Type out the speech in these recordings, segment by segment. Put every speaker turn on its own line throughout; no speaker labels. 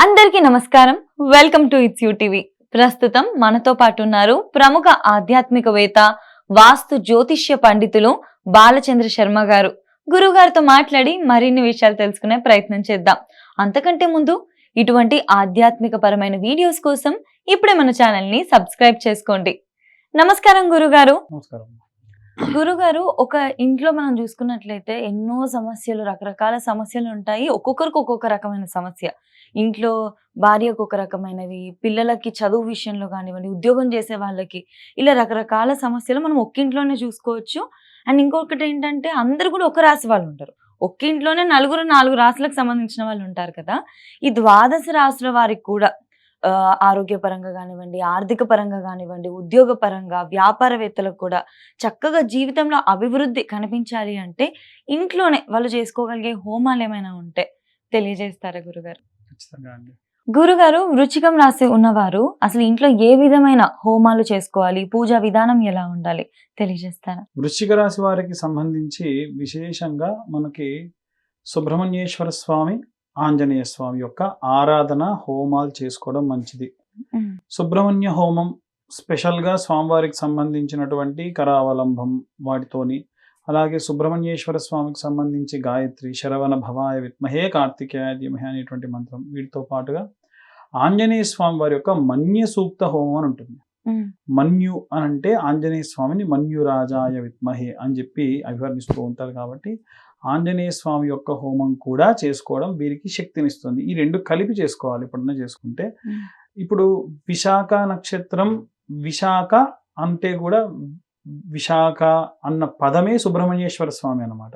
అందరికీ నమస్కారం. Welcome to it's you TV. ప్రస్తుతం మనతో పాటు ఉన్నారు ప్రముఖ ఆధ్యాత్మికవేత్త, వాస్తు జ్యోతిష్య పండితులు బాలచంద్ర శర్మ గారు. గురుగారితో మాట్లాడి మరిన్ని విషయాలు తెలుసుకునే ప్రయత్నం చేద్దాం. అంతకంటే ముందు ఇటువంటి ఆధ్యాత్మిక పరమైన వీడియోస్ కోసం ఇప్పుడే మన ఛానల్ ని సబ్స్క్రైబ్ చేసుకోండి. నమస్కారం గురుగారు. గురుగారు, ఒక ఇంట్లో మనం చూసుకున్నట్లయితే ఎన్నో సమస్యలు, రకరకాల సమస్యలు ఉంటాయి. ఒక్కొక్కరికి ఒక్కొక్క రకమైన సమస్య. ఇంట్లో భార్యకు ఒక రకమైనవి, పిల్లలకి చదువు విషయంలో కానివ్వండి, ఉద్యోగం చేసే వాళ్ళకి, ఇలా రకరకాల సమస్యలు మనం ఒక్కింట్లోనే చూసుకోవచ్చు. అండ్ ఇంకొకటి ఏంటంటే, అందరు కూడా ఒక రాశి వాళ్ళు ఉంటారు. ఒక్కింట్లోనే నలుగురు 4 రాశులకు సంబంధించిన వాళ్ళు ఉంటారు కదా. ఈ 12 రాశుల వారికి కూడా ఆరోగ్యపరంగా కానివ్వండి, ఆర్థిక పరంగా కానివ్వండి, ఉద్యోగ పరంగా, వ్యాపారవేత్తలకు కూడా చక్కగా జీవితంలో అభివృద్ధి కనిపించాలి అంటే ఇంట్లోనే వాళ్ళు చేసుకోగలిగే హోమాలు ఏమైనా ఉంటే తెలియజేస్తారా గురుగారు?
ఖచ్చితంగా అండి.
గురుగారు, వృశ్చికం రాశి ఉన్నవారు అసలు ఇంట్లో ఏ విధమైన హోమాలు చేసుకోవాలి, పూజా విధానం ఎలా ఉండాలి తెలియజేస్తారా?
వృశ్చిక రాశి వారికి సంబంధించి విశేషంగా మనకి సుబ్రహ్మణ్యేశ్వర స్వామి, ఆంజనేయ స్వామి యొక్క ఆరాధన హోమాలు చేసుకోవడం మంచిది. సుబ్రహ్మణ్య హోమం స్పెషల్గా స్వామివారికి సంబంధించినటువంటి కరావలంబం వాటితోని, అలాగే సుబ్రహ్మణ్యేశ్వర స్వామికి సంబంధించి గాయత్రి, శరవణ భవాయ విద్మహే కార్తికేయ ధీమహి అనేటువంటి మంత్రం, వీటితో పాటుగా ఆంజనేయ స్వామి వారి యొక్క మన్య సూక్త హోమం అని ఉంటుంది. మన్యు అని అంటే ఆంజనేయ స్వామిని మన్యురాజాయ విద్మహే అని చెప్పి అభివర్ణిస్తూ ఉంటారు. కాబట్టి ఆంజనేయ స్వామి యొక్క హోమం కూడా చేసుకోవడం వీరికి శక్తినిస్తుంది. ఈ రెండు కలిపి చేసుకోవాలి ఎప్పుడన్నా చేసుకుంటే. ఇప్పుడు విశాఖ నక్షత్రం, విశాఖ అంటే కూడా విశాఖ అన్న పదమే సుబ్రహ్మణ్యేశ్వర స్వామి అన్నమాట.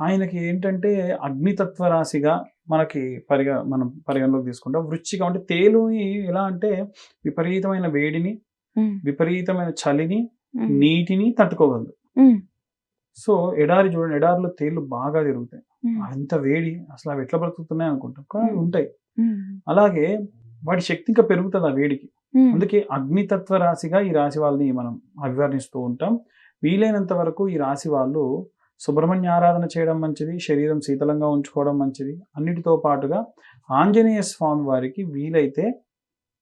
ఆయనకి ఏంటంటే అగ్నితత్వ రాశిగా మనకి మనం పరిగణలోకి తీసుకుంటాం. వృశ్చికం అంటే తేలుని ఎలా అంటే విపరీతమైన వేడిని, విపరీతమైన చలిని, నీటిని తట్టుకోగలదు. సో ఎడారి చూడండి, ఎడారిలో తేళ్లు బాగా తిరుగుతాయి. అంత వేడి, అసలు అవి ఎట్లా బ్రతుకుతున్నాయి అనుకుంటాం, కానీ ఉంటాయి. అలాగే వాటి శక్తి ఇంకా పెరుగుతుంది ఆ వేడికి. అందుకే అగ్నితత్వ రాశిగా ఈ రాశి వాళ్ళని మనం అభివర్ణిస్తూ ఉంటాం. వీలైనంత వరకు ఈ రాశి వాళ్ళు సుబ్రహ్మణ్య ఆరాధన చేయడం మంచిది, శరీరం శీతలంగా ఉంచుకోవడం మంచిది. అన్నిటితో పాటుగా ఆంజనేయ స్వామి వారికి వీలైతే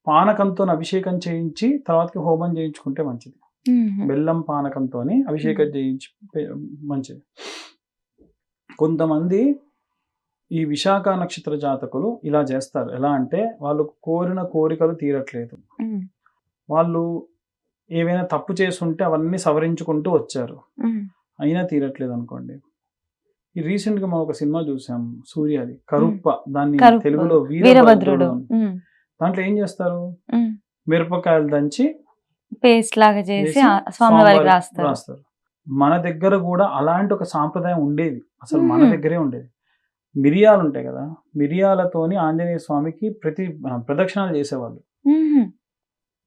పానకంతో అభిషేకం చేయించి తర్వాతకి హోమం చేయించుకుంటే మంచిది. బెల్లం పానకంతో అభిషేకం చేయించి మంచిది. కొంతమంది ఈ విశాఖ నక్షత్ర జాతకులు ఇలా చేస్తారు. ఎలా అంటే వాళ్ళు కోరిన కోరికలు తీరట్లేదు, వాళ్ళు ఏవైనా తప్పు చేసుంటే అవన్నీ సవరించుకుంటూ వచ్చారు, అయినా తీరట్లేదు అనుకోండి. ఈ రీసెంట్ గా మనం ఒక సినిమా చూసాం, సూర్యది, కరుప్ప, దాన్ని తెలుగులో వీరభద్రుడు. దాంట్లో ఏం చేస్తారు, మిరపకాయలు దంచి
పేస్ట్ లాగా చేసి స్వామివారికి రాస్తారు.
మన దగ్గర కూడా అలాంటి ఒక సాంప్రదాయం ఉండేది, అసలు మన దగ్గరే ఉండేది. మిరియాలు ఉంటాయి కదా, మిరియాలతోని ఆంజనేయ స్వామికి ప్రదక్షిణాలు చేసేవాళ్ళు.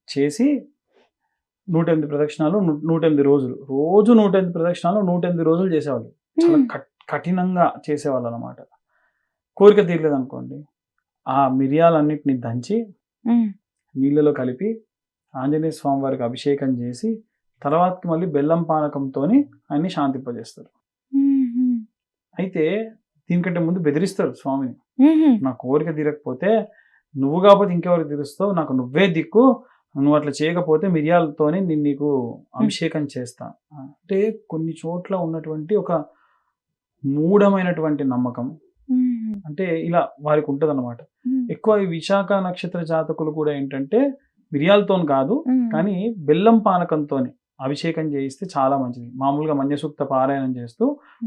చేసి 108 ప్రదక్షిణాలు 108 రోజులు, రోజు 108 ప్రదక్షిణాలు 108 రోజులు చేసేవాళ్ళు. చాలా కఠినంగా చేసేవాళ్ళు అనమాట. కోరిక తీరలేదు అనుకోండి, ఆ మిరియాలన్నిటిని దంచి నీళ్ళలో కలిపి ఆంజనేయ స్వామి వారికి అభిషేకం చేసి తర్వాతకి మళ్ళీ బెల్లం పానకంతో ఆయన్ని శాంతింపజేస్తారు. అయితే దీనికంటే ముందు బెదిరిస్తారు స్వామిని, నా కోరిక తీరకపోతే నువ్వు కాకపోతే ఇంకెవరికి తీరుస్తావు, నాకు నువ్వే దిక్కు, నువ్వు అట్లా చేయకపోతే మిరియాలతోనే నేను నీకు అభిషేకం చేస్తా అంటే కొన్ని చోట్ల ఉన్నటువంటి ఒక మూఢమైనటువంటి నమ్మకం. అంటే ఇలా వారికి ఉంటది అన్నమాట. ఎక్కువ ఈ విశాఖ నక్షత్ర జాతకులు కూడా ఏంటంటే మిరియాలతో కాదు, కానీ బెల్లం పానకంతో అభిషేకం చేయిస్తే చాలా మంచిది. మామూలుగా మన్యసూక్త పారాయణం చేస్తూ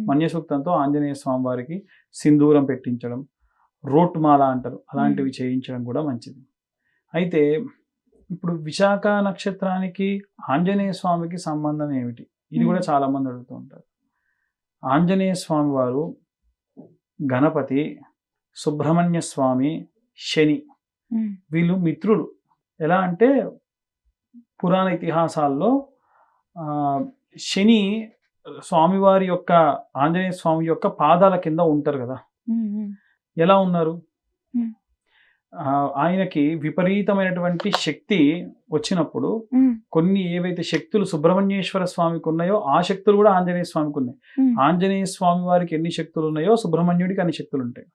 మన్యసూక్తంతో ఆంజనేయ స్వామి వారికి సింధూరం పెట్టించడం, రోట్మాల అంటారు, అలాంటివి చేయించడం కూడా మంచిది. అయితే ఇప్పుడు విశాఖ నక్షత్రానికి ఆంజనేయ స్వామికి సంబంధం ఏమిటి, ఇది కూడా చాలా మంది అడుగుతూ ఉంటారు. ఆంజనేయ స్వామి వారు, గణపతి, సుబ్రహ్మణ్య స్వామి, శని, వీళ్ళు మిత్రులు. ఎలా అంటే పురాణ ఇతిహాసాల్లో శని స్వామివారి యొక్క, ఆంజనేయ స్వామి యొక్క పాదాల కింద ఉంటారు కదా. ఎలా ఉన్నారు, ఆయనకి విపరీతమైనటువంటి శక్తి వచ్చినప్పుడు కొన్ని ఏవైతే శక్తులు సుబ్రహ్మణ్యేశ్వర స్వామికి ఉన్నాయో ఆ శక్తులు కూడా ఆంజనేయ స్వామికి ఉన్నాయి. ఆంజనేయ స్వామి వారికి ఎన్ని శక్తులు ఉన్నాయో సుబ్రహ్మణ్యుడికి అన్ని శక్తులు ఉంటాయి.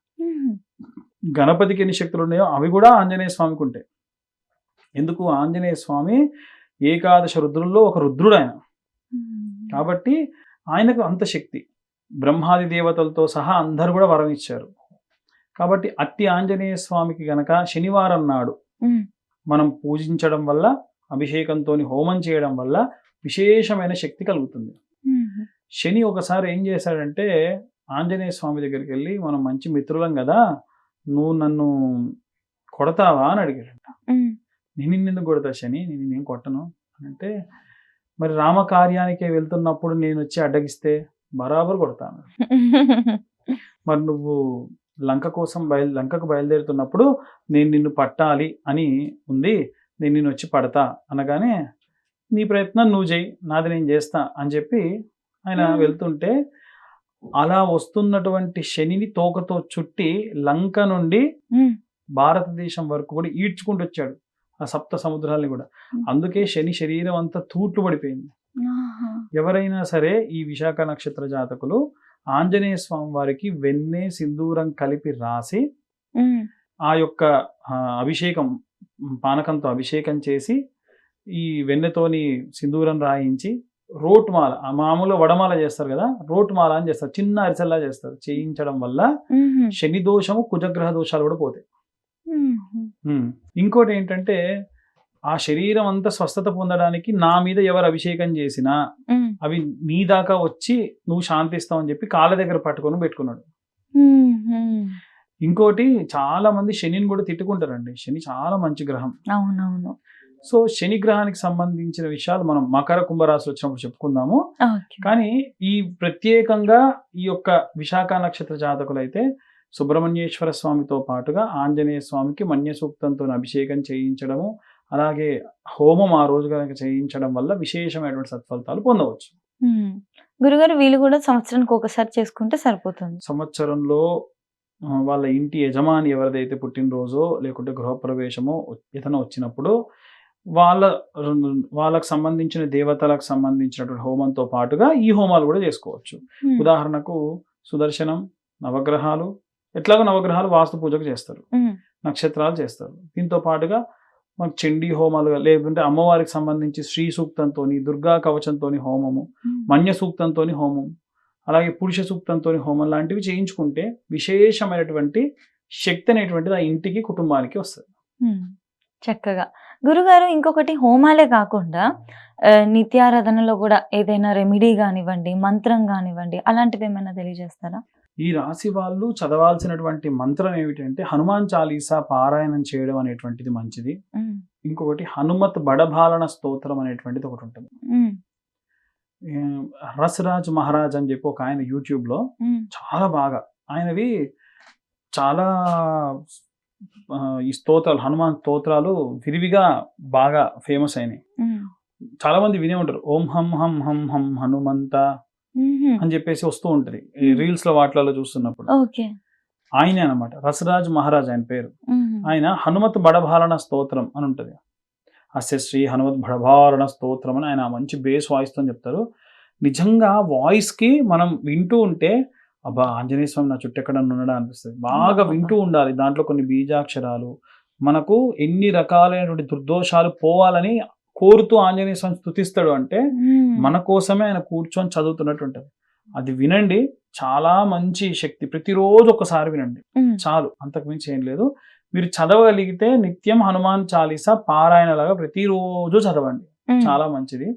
గణపతికి ఎన్ని శక్తులు ఉన్నాయో అవి కూడా ఆంజనేయ స్వామికి ఉంటాయి. ఎందుకు? ఆంజనేయ స్వామి ఏకాదశ రుద్రుల్లో ఒక రుద్రుడు ఆయన. కాబట్టి ఆయనకు అంత శక్తి. బ్రహ్మాది దేవతలతో సహా అందరూ కూడా వరం ఇచ్చారు. కాబట్టి అట్టి ఆంజనేయ స్వామికి గనక శనివారం నాడు మనం పూజించడం వల్ల, అభిషేకంతో హోమం చేయడం వల్ల విశేషమైన శక్తి కలుగుతుంది. శని ఒకసారి ఏం చేశాడంటే, ఆంజనేయ స్వామి దగ్గరికి వెళ్ళి, మనం మంచి మిత్రులం కదా, నువ్వు నన్ను కొడతావా అని అడిగాడంట. నేను నిన్నెందుకు కొడతా శని, నేనేం కొట్టను అని అంటే, మరి రామకార్యానికే వెళ్తున్నప్పుడు నేను వచ్చి అడ్డగిస్తే బరాబర్ కొడతాను. మరి నువ్వు లంకకు బయలుదేరుతున్నప్పుడు నేను నిన్ను పట్టాలి అని ఉంది, నేను నిన్ను వచ్చి పడతా అనగానే, నీ ప్రయత్నం నువ్వు చేయి, నాది నేను చేస్తా అని చెప్పి ఆయన వెళ్తుంటే, అలా వస్తున్నటువంటి శనిని తోకతో చుట్టి లంక నుండి భారతదేశం వరకు కూడా ఈడ్చుకుంటూ వచ్చాడు, ఆ సప్త సముద్రాల్ని కూడా. అందుకే శని శరీరం అంతా తూట్లు పడిపోయింది. ఎవరైనా సరే ఈ విశాఖ నక్షత్ర జాతకులు ఆంజనేయ స్వామి వారికి వెన్నె సింధూరం కలిపి రాసి ఆ యొక్క అభిషేకం, పానకంతో అభిషేకం చేసి, ఈ వెన్నెతోని సింధూరం రాయించి రోటుమాల, మామూలు వడమాల చేస్తారు కదా, రోటుమాల అని చేస్తారు, చిన్న అరిసెల్లా చేస్తారు. చేయించడం వల్ల శని దోషము, కుజగ్రహ దోషాలు కూడా పోతాయి. ఇంకోటి ఏంటంటే, ఆ శరీరం అంతా స్వస్థత పొందడానికి నా మీద ఎవరు అభిషేకం చేసినా అవి నీ దాకా వచ్చి నువ్వు శాంతిస్తావు అని చెప్పి కాళ్ళ దగ్గర పట్టుకొని పెట్టుకున్నాడు. ఇంకోటి, చాలా మంది శనిని కూడా తిట్టుకుంటారండి. శని చాలా మంచి గ్రహం.
అవునవును.
సో శని గ్రహానికి సంబంధించిన విషయాలు మనం మకర కుంభరాశులు వచ్చినప్పుడు చెప్పుకుందాము. కానీ ఈ ప్రత్యేకంగా ఈ యొక్క విశాఖ నక్షత్ర జాతకులు అయితే సుబ్రహ్మణ్యేశ్వర స్వామితో పాటుగా ఆంజనేయ స్వామికి మన్య సూక్తంతో అభిషేకం చేయించడము, అలాగే హోమం ఆ రోజు కనుక చేయించడం వల్ల విశేషమైనటువంటి సత్ఫలితాలు పొందవచ్చు.
గురుగారు, వీళ్ళు కూడా సంవత్సరానికి ఒకసారి చేసుకుంటే సరిపోతుంది.
సంవత్సరంలో వాళ్ళ ఇంటి యజమాని ఎవరిదైతే పుట్టినరోజో లేకుంటే గృహప్రవేశమో ఏదైనా వచ్చినప్పుడు వాళ్ళకు సంబంధించిన దేవతలకు సంబంధించినటువంటి హోమంతో పాటుగా ఈ హోమాలు కూడా చేసుకోవచ్చు. ఉదాహరణకు సుదర్శనం, నవగ్రహాలు, ఎట్లాగో నవగ్రహాలు వాస్తు పూజకు చేస్తారు, నక్షత్రాలు చేస్తారు. దీంతో పాటుగా మనకు చండీ హోమాలు, లేకుంటే అమ్మవారికి సంబంధించి శ్రీ సూక్తంతో, దుర్గా కవచంతో హోమము, మన్య సూక్తంతో హోమం, అలాగే పురుష సూక్తంతో హోమం లాంటివి చేయించుకుంటే విశేషమైనటువంటి శక్తి అనేటువంటిది ఆ ఇంటికి, కుటుంబానికి వస్తుంది.
చక్కగా. గురుగారు, ఇంకొకటి, హోమాలే కాకుండా నిత్యారాధనలో కూడా ఏదైనా రెమెడీ కానివ్వండి, మంత్రం కానివ్వండి, అలాంటివి ఏమైనా తెలియజేస్తారా?
ఈ రాశి వాళ్ళు చదవాల్సినటువంటి మంత్రం ఏమిటంటే, హనుమాన్ చాలీసా పారాయణం చేయడం అనేటువంటిది మంచిది. ఇంకొకటి హనుమత్ బడభాలన స్తోత్రం అనేటువంటిది ఒకటి ఉంటుంది. రసరాజ్ మహారాజ్ అని చెప్పి ఒక ఆయన యూట్యూబ్ లో చాలా బాగా, ఆయనవి చాలా ఈ స్తోత్రాలు, హనుమాన్ స్తోత్రాలు విరివిగా బాగా ఫేమస్ అయినాయి. చాలా మంది వినే ఉంటారు. ఓం హం హం హం హం హనుమంత అని చెప్పేసి వస్తూ ఉంటది రీల్స్ లో, వాటిలలో చూస్తున్నప్పుడు. ఆయనే అనమాట రసరాజ్ మహారాజ్ ఆయన పేరు. ఆయన హనుమత్ బడభాలన స్తోత్రం అని ఉంటది. అస్య శ్రీ హనుమత్ బడభాలన స్తోత్రం అని ఆయన మంచి బేస్ వాయిస్ తో చెప్తారు. నిజంగా వాయిస్ కి మనం వింటూ ఉంటే, అబ్బా ఆంజనేయ స్వామి నా చుట్టూ ఎక్కడ ఉండడా అనిపిస్తుంది. బాగా వింటూ ఉండాలి. దాంట్లో కొన్ని బీజాక్షరాలు, మనకు ఎన్ని రకాలైనటువంటి దుర్దోషాలు పోవాలని కోరుతూ ఆంజనేయ స్వామి స్తుతిస్తాడు అంటే మన కోసమే ఆయన కూర్చొని చదువుతున్నట్టు ఉంటుంది. అది వినండి, చాలా మంచి శక్తి. ప్రతిరోజు ఒకసారి వినండి చాలు, అంతకు మించి ఏం లేదు. మీరు చదవగలిగితే నిత్యం హనుమాన్ చాలీసా పారాయణలాగా ప్రతిరోజు చదవండి, చాలా మంచిది.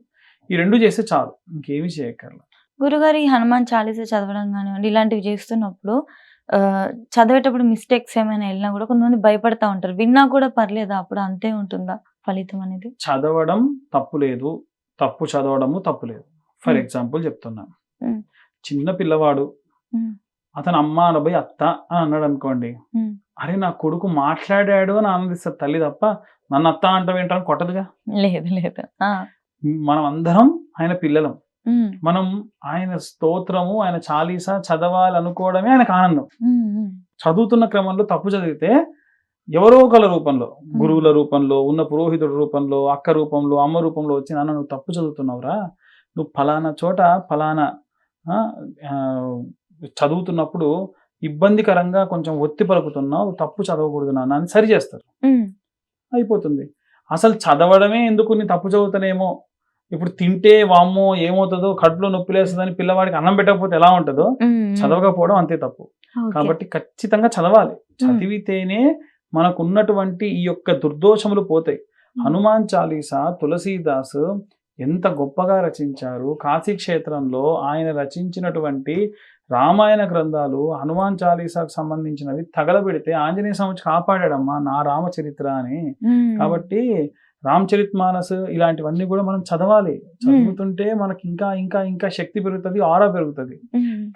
ఈ రెండు చేస్తే చాలు, ఇంకేమి చేయక్కర్లేదు.
గురుగారు, ఈ హనుమాన్ చాలీసా చదవడం కానివ్వండి, ఇలాంటివి చేస్తున్నప్పుడు చదివేటప్పుడు మిస్టేక్స్ ఏమైనా వెళ్ళినా కూడా కొంతమంది భయపడతా ఉంటారు. విన్నా కూడా పర్లేదా, అప్పుడు అంతే ఉంటుందా ఫలితం అనేది?
చదవడం తప్పు లేదు, తప్పు చదవడము తప్పు లేదు. ఫర్ ఎగ్జాంపుల్ చెప్తున్నా, చిన్న పిల్లవాడు అతను అమ్మ అనబోయి అత్త అని అన్నాడు అనుకోండి, అరే నా కొడుకు మాట్లాడాడు అని ఆనందిస్తారు తల్లి, తప్ప నన్ను అత్త అంటావు ఏంటని కొట్టదుగా.
లేదు లేదు.
మనం అందరం ఆయన పిల్లలం. మనం ఆయన స్తోత్రము, ఆయన చాలీసా చదవాలనుకోవడమే ఆయనకు ఆనందం. చదువుతున్న క్రమంలో తప్పు చదివితే ఎవరో ఒకళ్ళ రూపంలో, గురువుల రూపంలో, ఉన్న పురోహితుడి రూపంలో, అక్క రూపంలో, అమ్మ రూపంలో వచ్చి, నాన్న నువ్వు తప్పు చదువుతున్నావురా, నువ్వు ఫలానా చోట ఫలానా చదువుతున్నప్పుడు ఇబ్బందికరంగా కొంచెం ఒత్తి పలుకుతున్నావు, తప్పు చదవకూడదు నాన్న అని సరి చేస్తారు. అయిపోతుంది. అసలు చదవడమే ఎందుకు, నీ తప్పు చదువుతానేమో, ఇప్పుడు తింటే వామ్మో ఏమవుతుందో, కడుపులో నొప్పి లేస్తుందని పిల్లవాడికి అన్నం పెట్టకపోతే ఎలా ఉంటుందో, చదవకపోవడం అంతే తప్పు. కాబట్టి ఖచ్చితంగా చదవాలి. చదివితేనే మనకు ఉన్నటువంటి ఈ యొక్క దుర్దోషములు పోతాయి. హనుమాన్ చాలీసా తులసీదాస్ ఎంత గొప్పగా రచించారు. కాశీ క్షేత్రంలో ఆయన రచించినటువంటి రామాయణ గ్రంథాలు, హనుమాన్ చాలీసాకు సంబంధించినవి తగలబెడితే ఆంజనేయ స్వామి కాపాడాడమ్మా నా రామచరిత్ర అని. కాబట్టి రామచరితమానస్ ఇలాంటివన్నీ కూడా మనం చదవాలి. చదువుతుంటే మనకి ఇంకా ఇంకా ఇంకా శక్తి పెరుగుతుంది, ఆరా పెరుగుతుంది.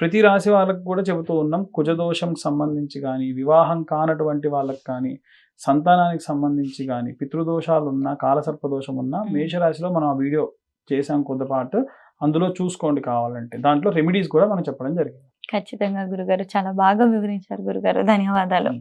ప్రతి రాశి వాళ్ళకి కూడా చెబుతూ ఉన్నాం, కుజదోషం సంబంధించి కానీ, వివాహం కానటువంటి వాళ్ళకి కానీ, సంతానానికి సంబంధించి కానీ, పితృదోషాలు ఉన్నా, కాలసర్పదోషం ఉన్నా, మేషరాశిలో మనం ఆ వీడియో చేసాం కొద్దిపాటు, అందులో చూసుకోండి కావాలంటే. దాంట్లో రెమెడీస్ కూడా మనం చెప్పడం జరిగింది.
ఖచ్చితంగా గురుగారు చాలా బాగా వివరించారు గురుగారు. ధన్యవాదాలు.